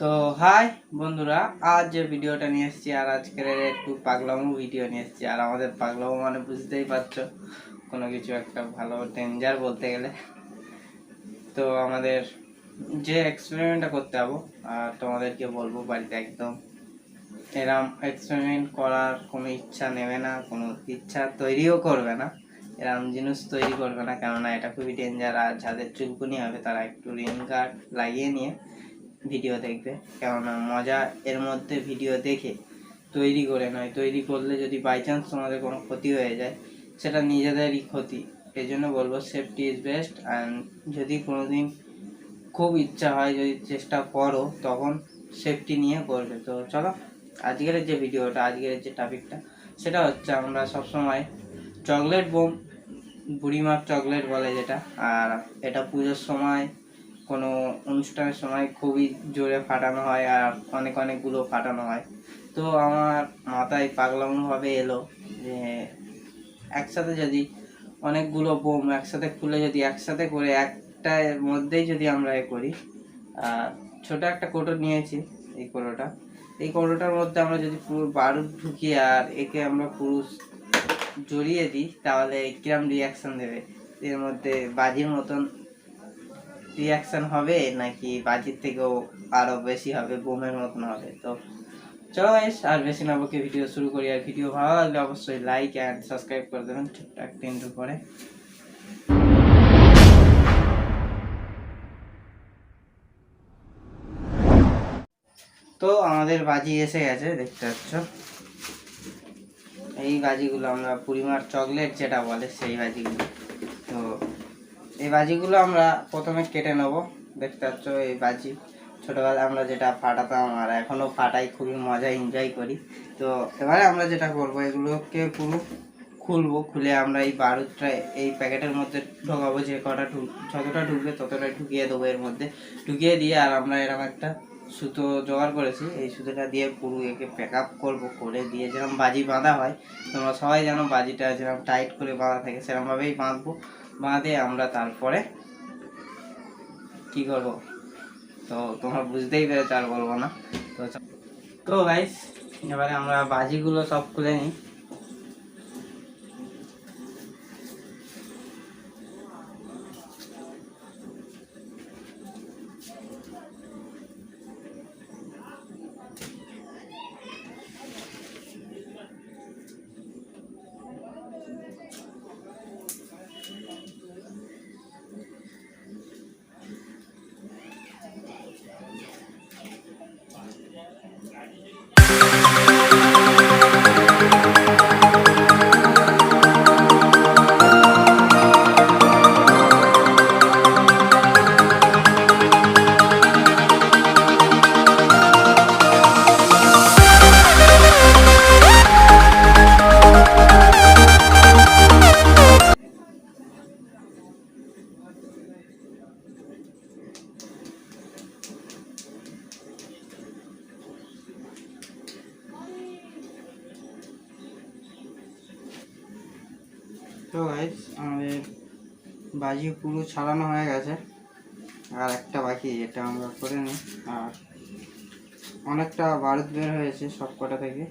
তো হাই বন্ধুরা, আজ যে ভিডিওটা নিয়ে এসেছি আর আজকের একটু পাগলামো ভিডিও নিয়ে এসেছি। আর আমাদের পাগলামো মানে বুঝতেই পারছো, কোনো কিছু একটা ভালো ডেঞ্জার বলতে গেলে। তো আমাদের যে এক্সপেরিমেন্টটা করতে যাবো আর তোমাদেরকে বলবো, বাড়িতে একদম এরম এক্সপেরিমেন্ট করার কোনো ইচ্ছা নেবে না, কোনো ইচ্ছা তৈরিও করবে না, এরম জিনিস তৈরি করবে না, কেননা এটা খুবই ডেঞ্জার। আর যাদের চুলকুনি হবে তারা একটু রেন গার্ড লাগিয়ে নিয়ে ভিডিও দেখবে, কেননা মজা এর মধ্যে ভিডিও দেখে তৈরি করে নয়। তৈরি করলে যদি বাই চান্স তোমাদের কোনো ক্ষতি হয়ে যায় সেটা নিজেদেরই ক্ষতি। এই জন্য বলবো সেফটি ইজ বেস্ট। অ্যান্ড যদি কোনোদিন খুব ইচ্ছা হয়, যদি চেষ্টা করো, তখন সেফটি নিয়ে করবে। তো চলো আজকের যে ভিডিওটা, আজকের যে টপিকটা, সেটা হচ্ছে আমরা সবসময় চকলেট বোম, বুড়িমার চকলেট বলে যেটা, আর এটা পুজোর সময় কোনো অনুষ্ঠানের সময় খুবই জোরে ফাটানো হয় আর অনেকগুলো ফাটানো হয়। তো আমার মাথায় পাগলামোভাবে এলো যে একসাথে যদি অনেকগুলো বোম একসাথে খুলে যদি একসাথে করে একটার মধ্যেই যদি আমরা করি, ছোট একটা কোটো নিয়েছি। এই কোটোটার মধ্যে আমরা যদি পুরো বারুদ ঢুকিয়ে আর একে আমরা পুরো জড়িয়ে দিই, তাহলে কিরম রিয়াকশন দেবে? এর মধ্যে বাজির মতন রিয়াকশন হবে নাকি বাজির থেকেও আরো বেশি হবে, বোমের মতন হবে? তো চলো গাইস, আর বেশি না বকে ভিডিও শুরু করি। আর ভিডিও ভালো লাগলে অবশ্যই লাইক অ্যান্ড সাবস্ক্রাইব করে দেবেন ঠিকঠাক 3 পরে। তো আমাদের বাজি এসে গেছে, দেখতে পাচ্ছ। এই বাজিগুলো আমরা পরিমার চকলেট যেটা বলে সেই বাজিগুলো। তো এই বাজিগুলো আমরা প্রথমে কেটে নেব। দেখতে পাচ্ছ এই বাজি ছোটবেলায় আমরা যেটা ফাটাতাম আর এখনো ফাটাই, খুবই মজা এনজয় করি। তো এবারে আমরা যেটা করবো, এগুলোকে পুরো খুলবো, খুলে আমরা এই বারুদটা এই প্যাকেটের মধ্যে ঢোকাবো। যে কটা যতটা ঢুকবে ততটা ঢুকিয়ে দেবো এর মধ্যে, ঢুকিয়ে দিয়ে আর আমরা এরকম একটা সুতো জোগাড় করেছি, এই সুতোটা দিয়ে পুরো একে প্যাক আপ করবো। করে দিয়ে যেরকম বাজি বাঁধা হয়, তোমরা সবাই জানো বাজিটা যেরকম টাইট করে বাঁধা থাকে, সেরকমভাবেই বাঁধবো। বাঁধে আমরা তারপরে কি করব তো তোমরা বুঝতেই পেরেছো, আর বলবো না। তো গাইস, এবারে আমরা বাজিগুলো সব খুলে নিই। তো গাইস, আমাদের বাজি পুরো ছাড়ানো হয়ে গেছে, আর একটা বাকি, এটা আমরা করে নিই। আর অনেকটা বারুদ বের হয়েছে সব কটা থেকে।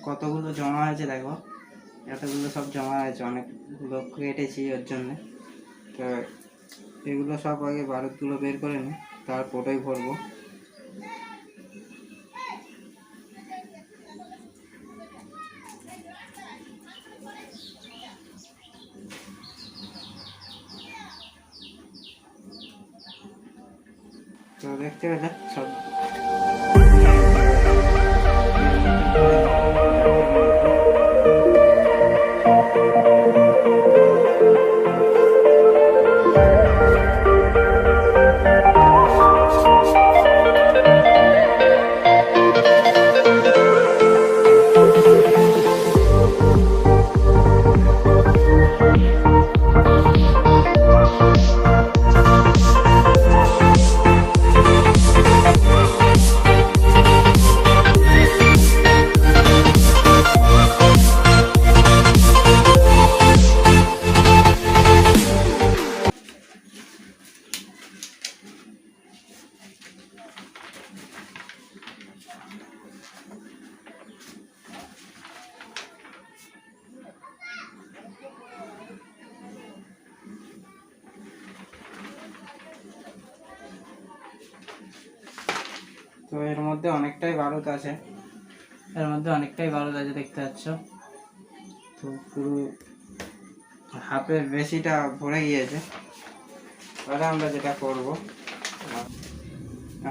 কতগুলো জমা হয়েছে দেখো, এতগুলো সব জমা হয়েছে, অনেকগুলো কেটেছি ওর জন্যে। তো এগুলো সব আগে বারুদগুলো বের করে নিই, তারপরেই ভরবো। তো দেখতে পেলে সব তো এর মধ্যে অনেকটাই বারুদ আছে, দেখতে পাচ্ছ। তো পুরো হাফের বেশিটা ভরে গিয়েছে। এবারে আমরা যেটা করব,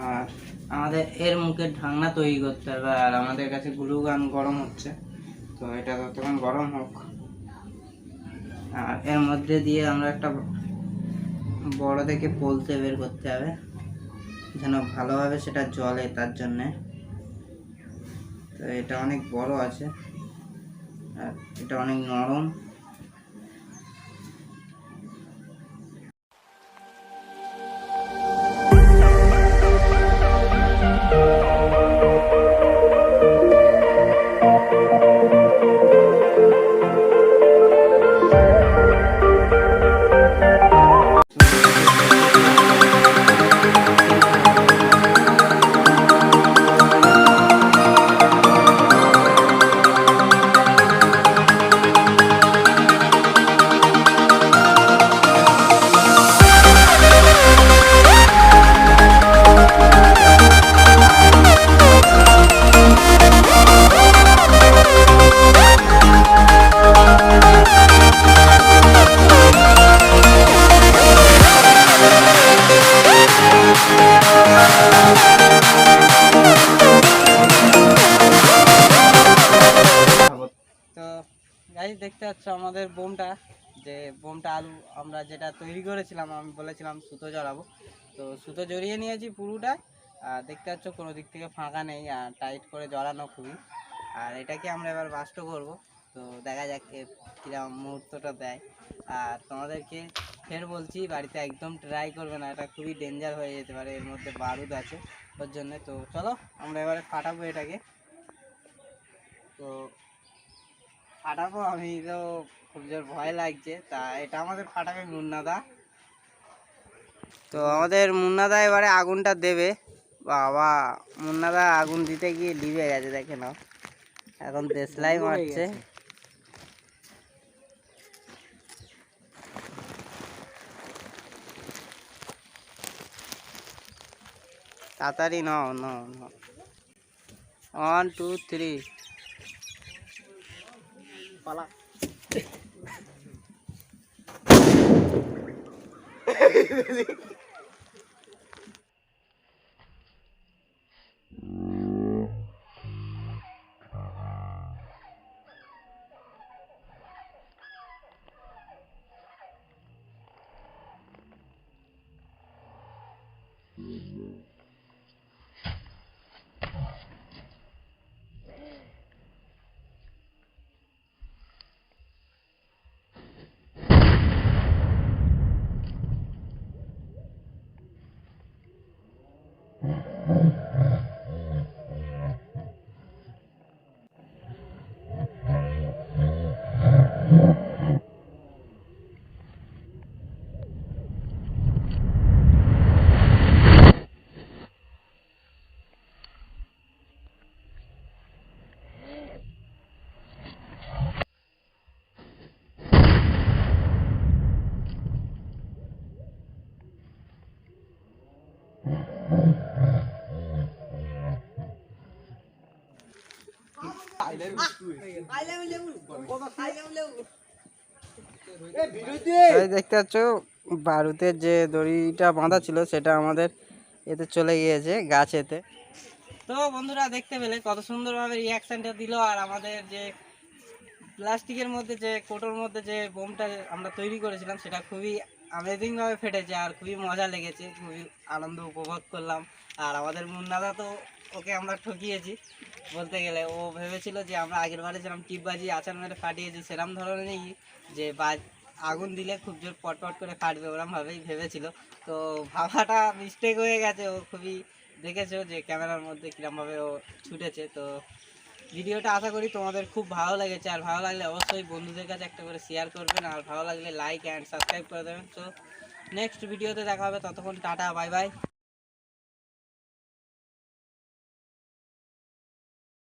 আর আমাদের এর মুখের ঢাকনা তৈরি করতে হবে। আর আমাদের কাছে গ্লু গান গরম হচ্ছে, তো এটা ততক্ষণ গরম হোক। আর এর মধ্যে দিয়ে আমরা একটা বড় দেখে পোলতে বের করতে হবে, যেন ভালোভাবে সেটা জ্বলে, তার জন্যে। তো এটা অনেক বড় আছে আর এটা অনেক নরম। দেখতে পাচ্ছ আমাদের বোমটা আলু আমরা যেটা তৈরি করেছিলাম, আমি বলেছিলাম সুতো জড়াবো, তো সুতো জড়িয়ে নিয়েছি পুরোটা। আর দেখতে পাচ্ছ কোনো দিক থেকে ফাঁকা নেই, আর টাইট করে জড়ানো খুবই। আর এটাকে আমরা এবার বাস্ট করব, তো দেখা যাক কিরকম মুহূর্তটা দেয়। আর তোমাদেরকে ফের বলছি, বাড়িতে একদম ট্রাই করবে না, এটা খুবই ডেঞ্জার হয়ে যেতে পারে, এর মধ্যে বারুদ আছে ওর জন্য। তো চলো আমরা এবারে ফাটাবো এটাকে। তো ফাটাবো, আমি তো খুব জোর ভয় লাগছে। তা এটা আমাদের ফাটাবে মুন্নাদা। তো আমাদের মুন্নাদা এবারে আগুনটা দেবে। বাবা, মুন্নাদা আগুন দিতে গিয়ে লিভে গেছে, দেখে নাও, এখন দেশলাই মারছে। তাড়াতাড়ি নাও নাও নাও, 1 2 3 পালা। দেখতে পাচ্ছ বারুদের যে দড়িটা বাঁধা ছিল সেটা আমাদের এতে চলে গিয়েছে গাছেতে। তো বন্ধুরা দেখতে পেলে কত সুন্দরভাবে রিয়াকশনটা দিল। আর আমাদের যে প্লাস্টিকের মধ্যে যে কোটোর মধ্যে যে বোমটা আমরা তৈরি করেছিলাম সেটা খুবই আমেজিংভাবে ফেটেছে আর খুবই মজা লেগেছে, খুবই আনন্দ উপভোগ করলাম। আর আমাদের মুন্নাদা তো ওকে আমরা ঠকিয়েছি বলতে গেলে। ও ভেবেছিল যে আমরা আগের বারে যেরকম টিপবাজি আচার মেরে ফাটিয়েছি সেরকম ধরনেরই, যে আগুন দিলে খুব জোর পটপট করে ফাটবে ওরমভাবেই ভেবেছিল। তো ভাবাটা মিস্টেক হয়ে গেছে। ও খুবই দেখেছো যে ক্যামেরার মধ্যে কীরকমভাবে ও ছুটেছে। তো ভিডিওটা আশা করি তোমাদের খুব ভালো লেগেছে। আর ভালো লাগলে অবশ্যই বন্ধুদের কাছে একটা করে শেয়ার করবেন, আর ভালো লাগলে লাইক অ্যান্ড সাবস্ক্রাইব করে দেবেন। তো নেক্সট ভিডিওতে দেখা হবে, ততক্ষণ টাটা, বাই বাই।